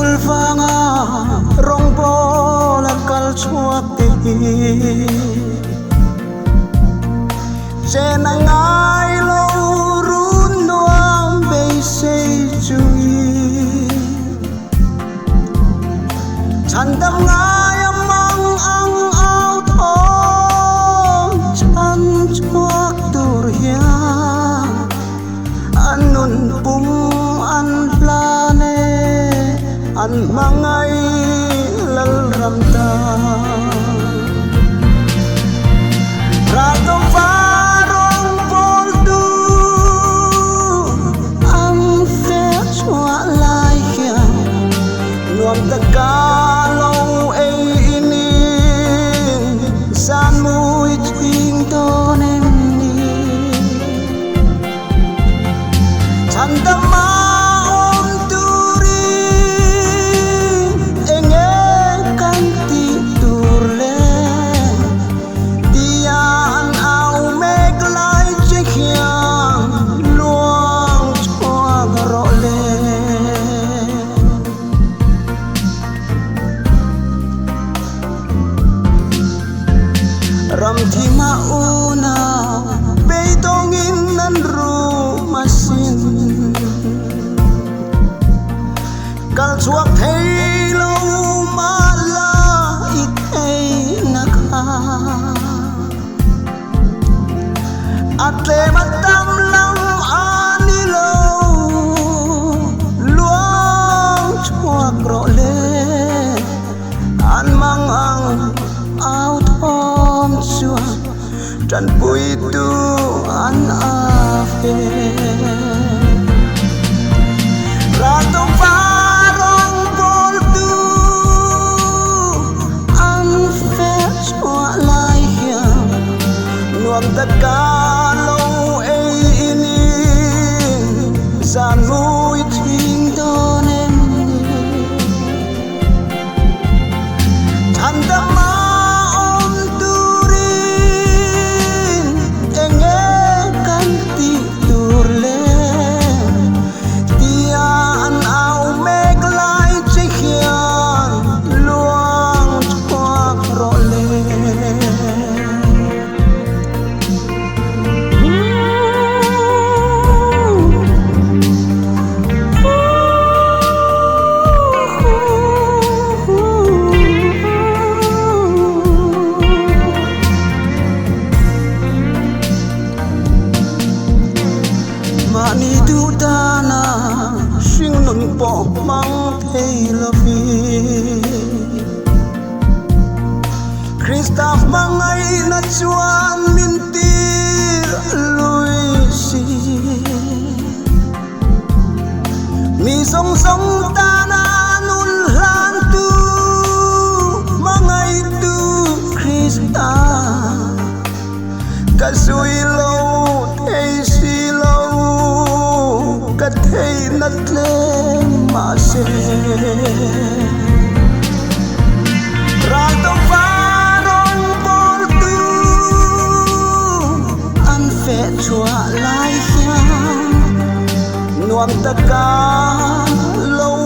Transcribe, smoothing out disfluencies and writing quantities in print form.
tul vanga rong bola kal chuak ti chen ngai lo run nuam be se chui chan dam ngai amang ang ao thom chan chuak tur hia anun pum an plane an mangai lal ram ta rato farong pol tu am fe chua lai kia nuam ta ka lo ei ini san mui ting to nem ni chan ta ma ram thi mauna beitongin nan ru masin kal chuak thei lo mala i thei na kha atle matam lam ani lo luang chuak ro le an mang ang ao thom chua trần bụi tu an a phê ra tông pha rong bol tu an phê chua lai hia nuam tất cả lâu ấy ini gian mũi thinh to nên thành tâm mani tu dana sing nun po mang thei lo vi Christa mangai na chuan min tir lui si mi song song dana nun lan tu mangai tu Christa ka sui lo thei si lo cất thấy nát lên mà se ra tông pha rong bol tu an fe chua lai hia nuam ta ka lo